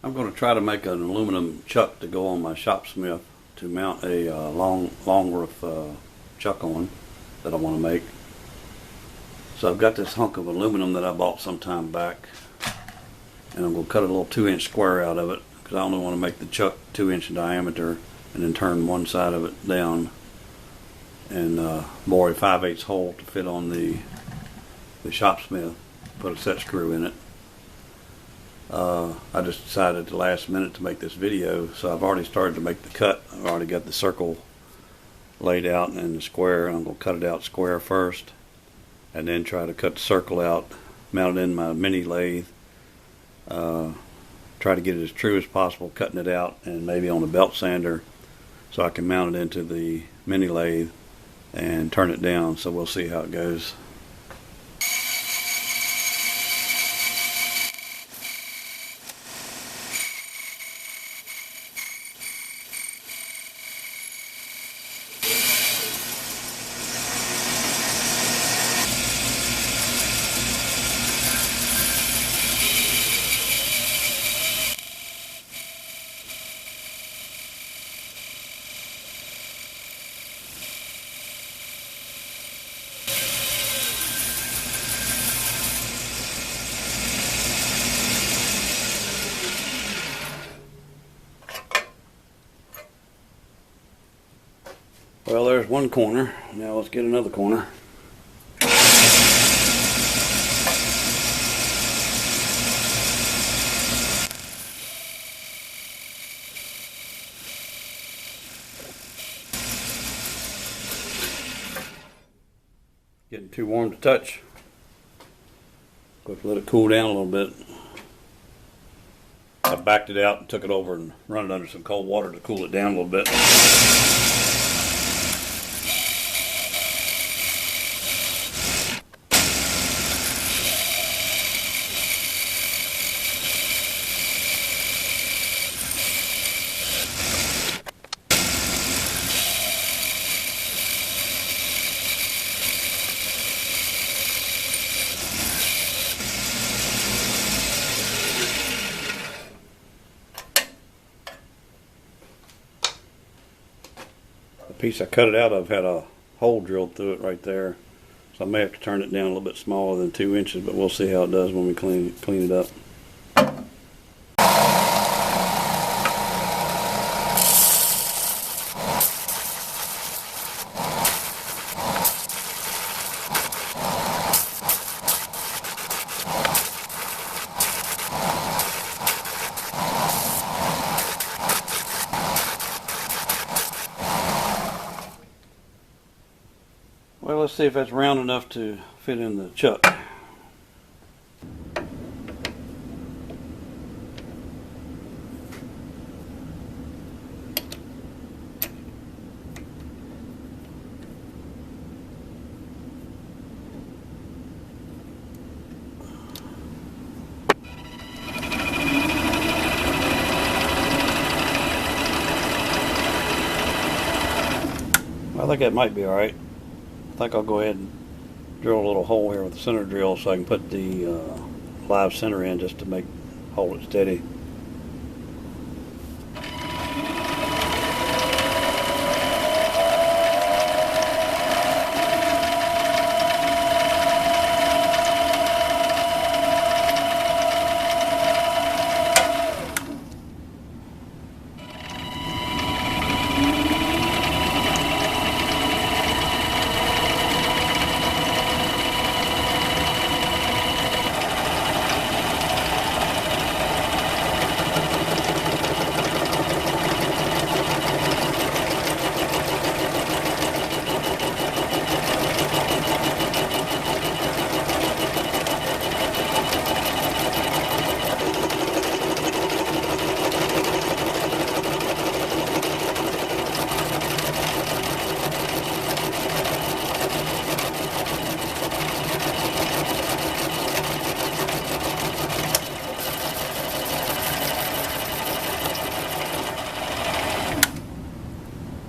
I'm going to try to make an aluminum chuck to go on my Shopsmith to mount a longworth chuck on that I want to make. So I've got this hunk of aluminum that I bought some time back, and I'm going to cut a little 2-inch square out of it because I only want to make the chuck 2-inch in diameter, and then turn one side of it down and bore a 5/8 hole to fit on the Shopsmith. Put a set screw in it. I just decided at the last minute to make this video, so I've already started to make the cut. I've already got the circle laid out and the square, and I'm going to cut it out square first and then try to cut the circle out, mount it in my mini lathe, try to get it as true as possible, cutting it out, and maybe on a belt sander so I can mount it into the mini lathe and turn it down. So we'll see how it goes. Well, there's one corner. Now let's get another corner. Getting too warm to touch. Go to let it cool down a little bit. I backed it out and took it over and run it under some cold water to cool it down a little bit. The piece I cut it out of had a hole drilled through it right there, so I may have to turn it down a little bit smaller than 2 inches, but we'll see how it does when we clean it up. Well, let's see if that's round enough to fit in the chuck. I think that might be all right. I think I'll go ahead and drill a little hole here with the center drill so I can put the live center in just to hold it steady.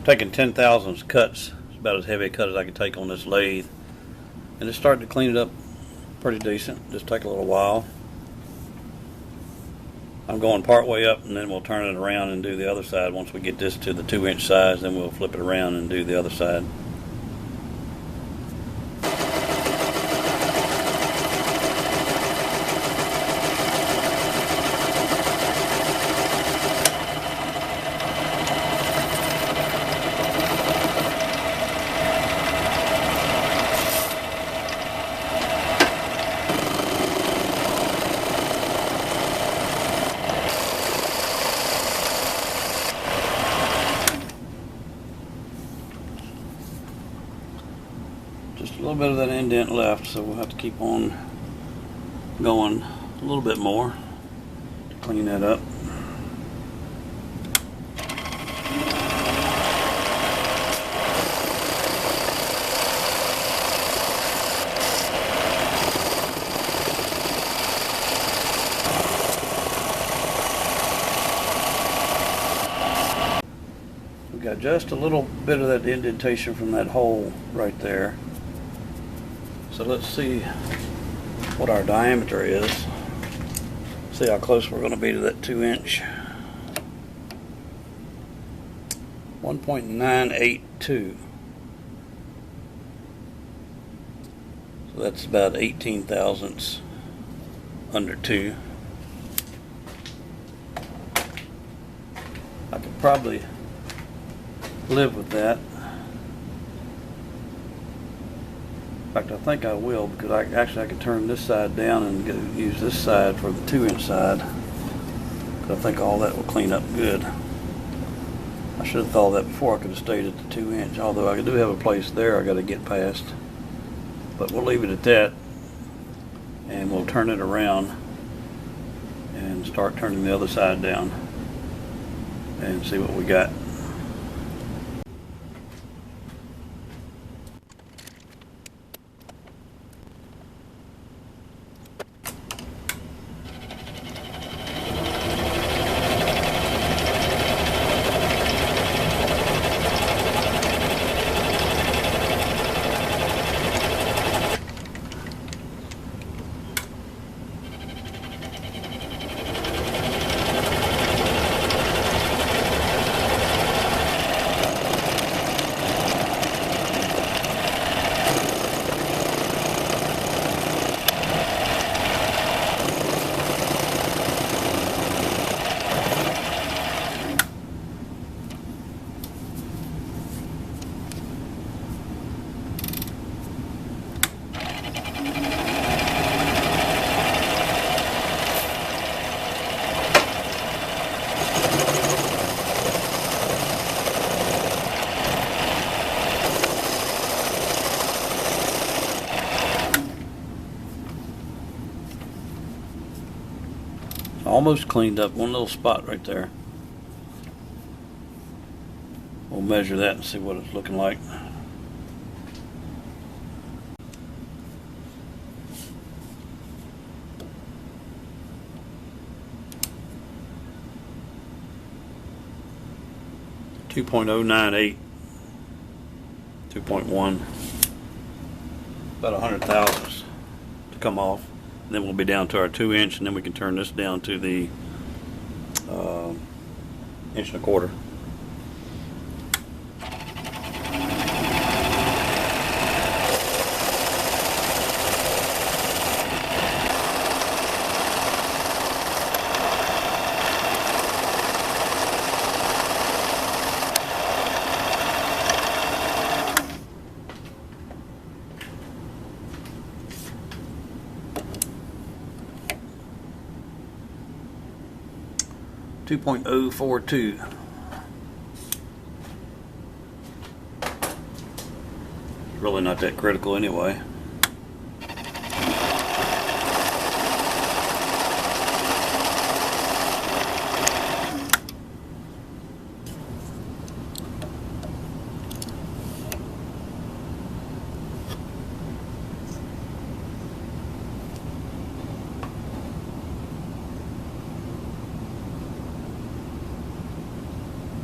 Taking 10,000 cuts. It's about as heavy a cut as I can take on this lathe, and it's starting to clean it up pretty decent. Just take a little while. I'm going part way up, and then we'll turn it around and do the other side. Once we get this to the 2-inch size, then we'll flip it around and do the other side. Just a little bit of that indent left, so we'll have to keep on going a little bit more to clean that up. We got just a little bit of that indentation from that hole right there. So let's see what our diameter is. See how close we're going to be to that 2-inch. 1.982. So that's about 18 thousandths under 2. I could probably live with that. In fact, I think I will, because I could turn this side down and use this side for the 2-inch side. I think all that will clean up good. I should have thought of that before. I could have stayed at the 2-inch, although I do have a place there I got to get past. But we'll leave it at that, and we'll turn it around and start turning the other side down and see what we got. Almost cleaned up one little spot right there. We'll measure that and see what it's looking like. .098, 2.1, about 100 thousandths to come off. And then we'll be down to our 2-inch, and then we can turn this down to the 1.25 inches. .042. Really not that critical anyway.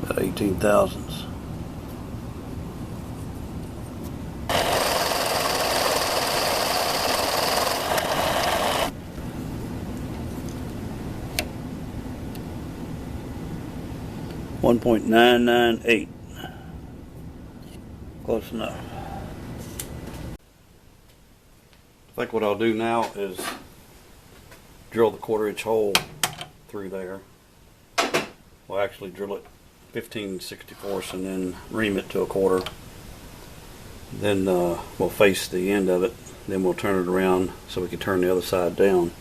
About 18 thousandths. 1.998. Close enough. I think what I'll do now is drill the 1/4 inch hole through there. We'll actually drill it 15/64 and then ream it to 1/4. Then we'll face the end of it. Then we'll turn it around so we can turn the other side down.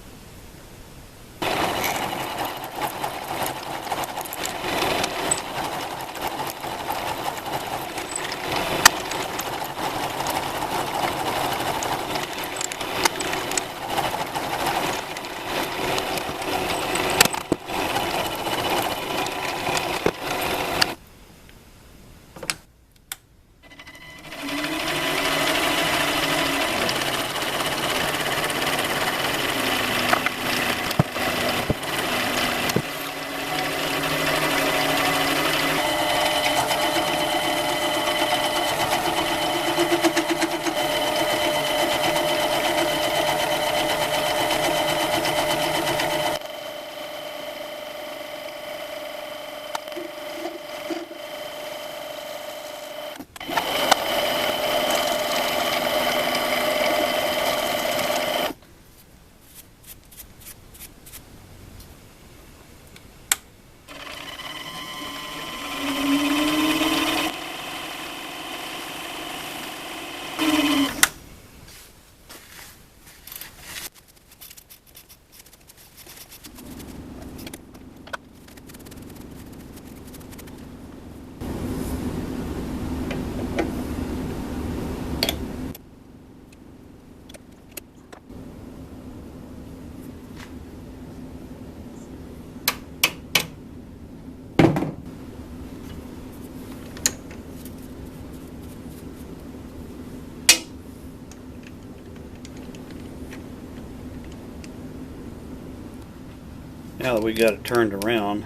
Now that we got it turned around,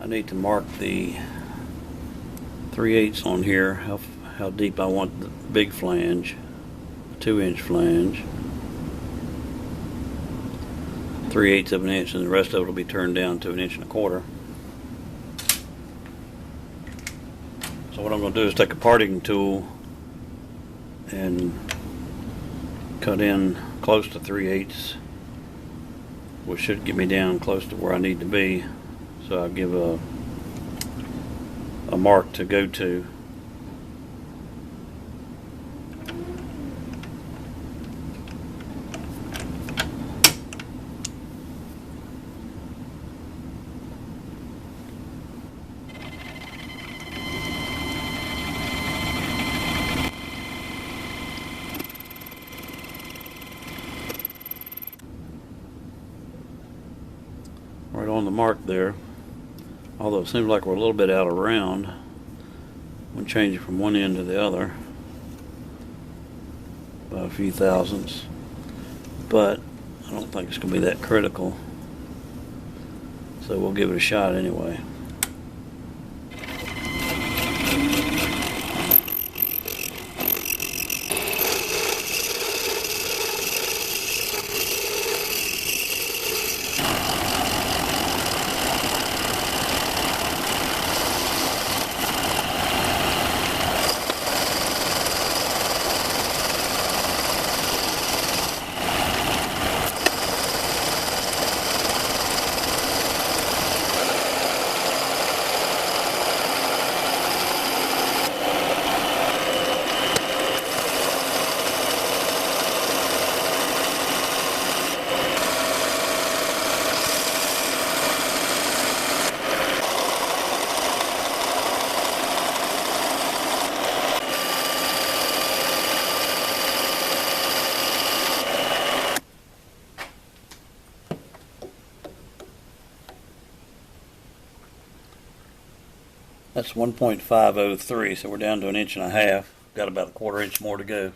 I need to mark the 3/8 on here, how deep I want the big flange, 2-inch flange, 3/8 of an inch, and the rest of it will be turned down to 1 1/4 inches. So what I'm going to do is take a parting tool and cut in close to 3/8, which should get me down close to where I need to be. So I'll give a mark to go to. Right on the mark there. Although it seems like we're a little bit out of round when changing from one end to the other by a few thousandths, but I don't think it's going to be that critical, so we'll give it a shot anyway. That's 1.503, so we're down to 1.5 inches. Got about a 1/4 inch more to go.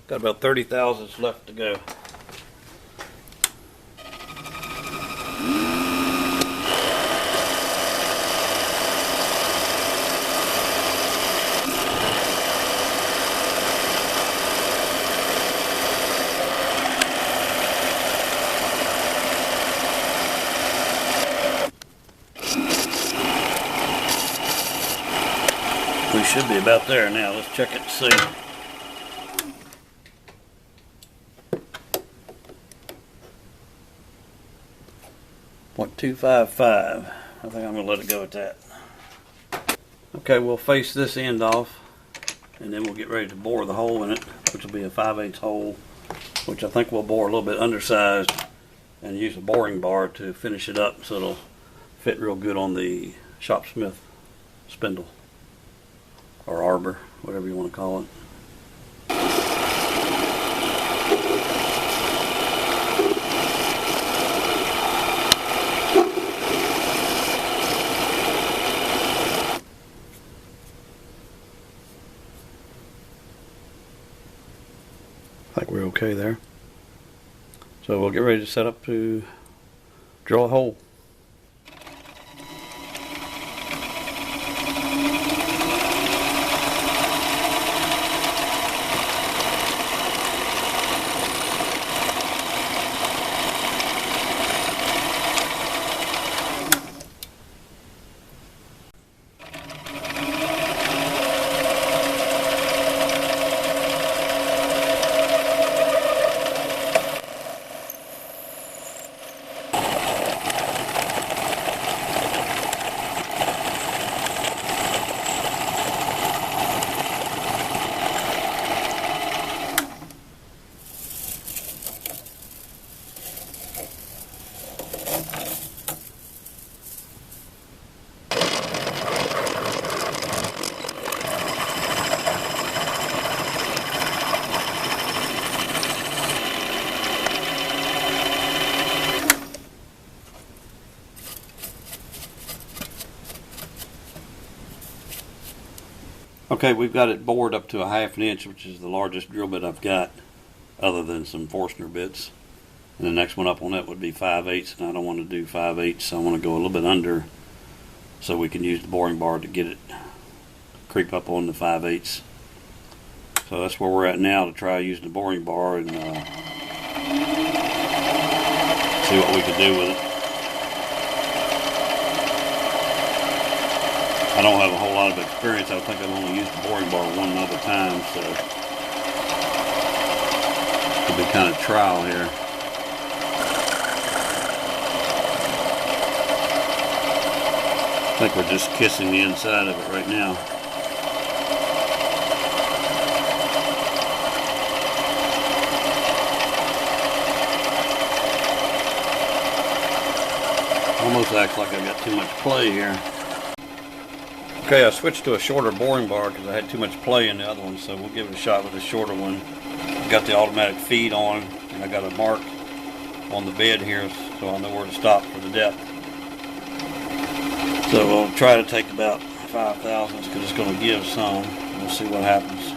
Got about 30 thousandths left to go. We should be about there now. Let's check it and see. .255. I think I'm going to let it go at that. Okay, we'll face this end off, and then we'll get ready to bore the hole in it, which will be a 5/8 hole, which I think we'll bore a little bit undersized, and use a boring bar to finish it up so it'll fit real good on the Shopsmith spindle. Or arbor, whatever you want to call it. I think we're okay there. So we'll get ready to set up to drill a hole. Okay, we've got it bored up to a 1/2 inch, which is the largest drill bit I've got, other than some Forstner bits. And the next one up on that would be 5/8, and I don't want to do 5/8, so I want to go a little bit under so we can use the boring bar to get it creep up on the 5/8. So that's where we're at now, to try using the boring bar and see what we can do with it. I don't have a whole lot of experience. I think I've only used the boring bar one other time, so it'll be kind of trial here. I think we're just kissing the inside of it right now. Almost acts like I got too much play here. Okay, I switched to a shorter boring bar because I had too much play in the other one, so we'll give it a shot with a shorter one. I've got the automatic feed on, and I got a mark on the bed here so I know where to stop for the depth. So we'll try to take about 5 thousandths because it's going to give some. We'll see what happens.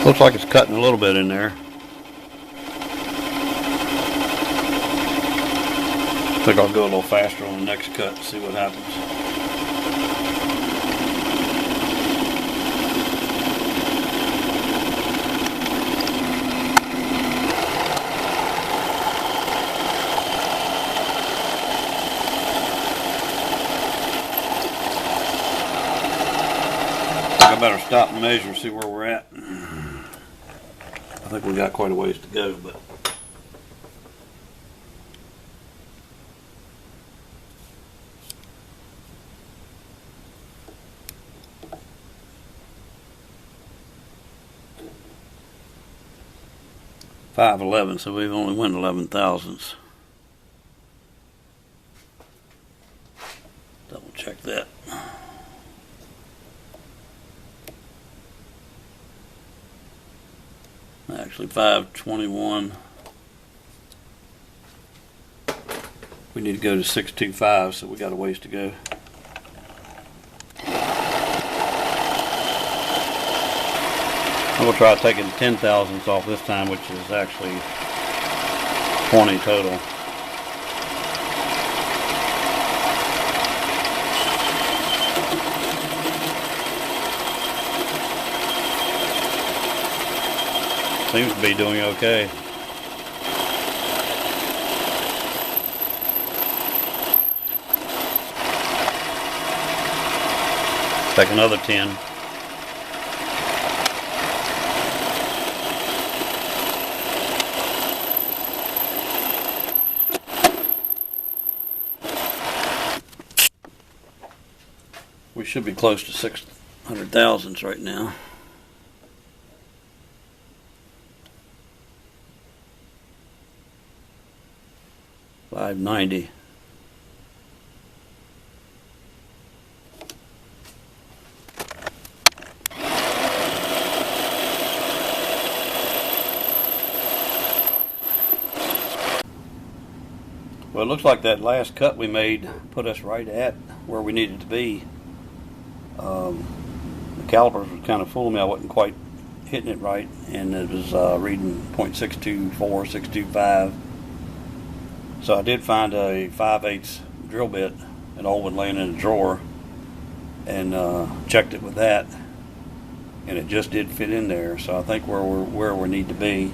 Looks like it's cutting a little bit in there. I think I'll go a little faster on the next cut and see what happens. I better stop and measure and see where we're at. I think we got quite a ways to go, but .511, so we've only went 11 thousandths. Double check that. Actually 521. We need to go to 625, so we got a ways to go. I'm going to try taking 10 thousandths off this time, which is actually 20 total. Seems to be doing okay. Take another 10. We should be close to 600 thousandths right now. $590. Well, it looks like that last cut we made put us right at where we needed to be. The calipers was kind of fooling me. I wasn't quite hitting it right, and it was reading .624, 625. So I did find a 5/8 drill bit, an old one laying in a drawer, and checked it with that, and it just did fit in there. So I think where we need to be.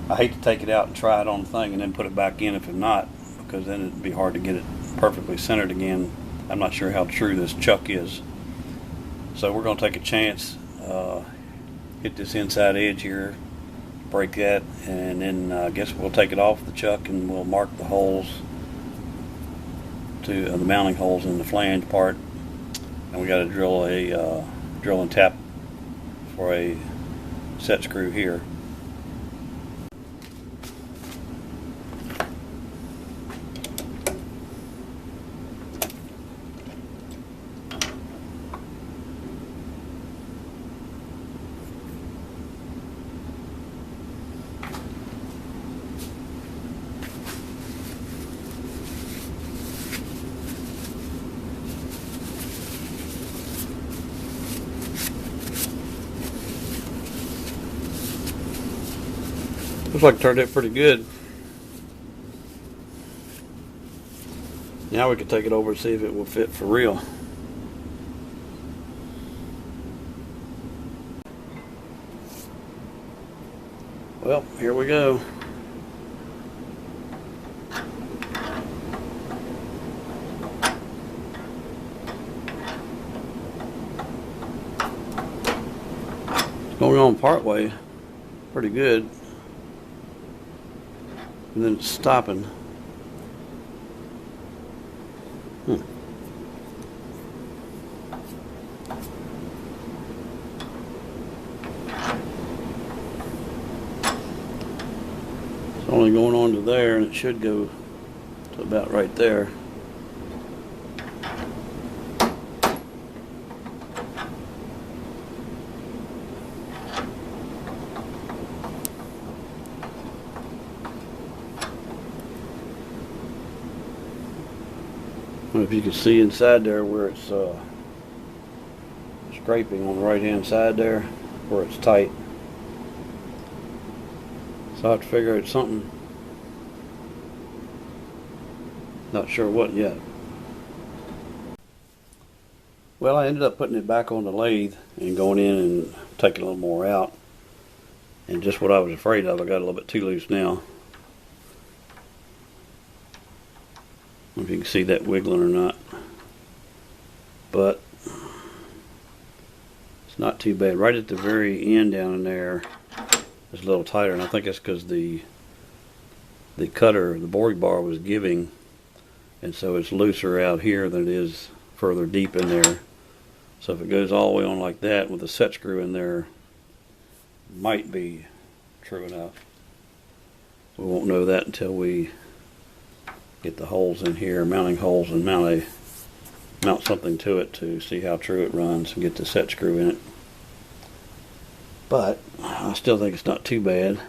I hate to take it out and try it on the thing and then put it back in if it's not, because then it'd be hard to get it perfectly centered again. I'm not sure how true this chuck is. So we're going to take a chance, hit this inside edge here, break that, and then I guess we'll take it off the chuck and we'll mark the holes to the mounting holes in the flange part, and we got to drill a drill and tap for a set screw here. Looks like it turned out pretty good. Now we can take it over and see if it will fit for real. Well, here we go. It's going on part way pretty good. And then it's stopping. It's only going on to there, and it should go to about right there. I don't know if you can see inside there where it's scraping on the right hand side there where it's tight. So I have to figure out something. Not sure what yet. Well, I ended up putting it back on the lathe and going in and taking a little more out. And just what I was afraid of, I got a little bit too loose now. I don't know if you can see that wiggling or not, but it's not too bad. Right at the very end down in there is a little tighter, and I think that's because the cutter, the boring bar was giving, and so it's looser out here than it is further deep in there. So if it goes all the way on like that with a set screw in there, might be true enough. We won't know that until we get the holes in here, mounting holes, and mount something to it to see how true it runs and get the set screw in it. But I still think it's not too bad.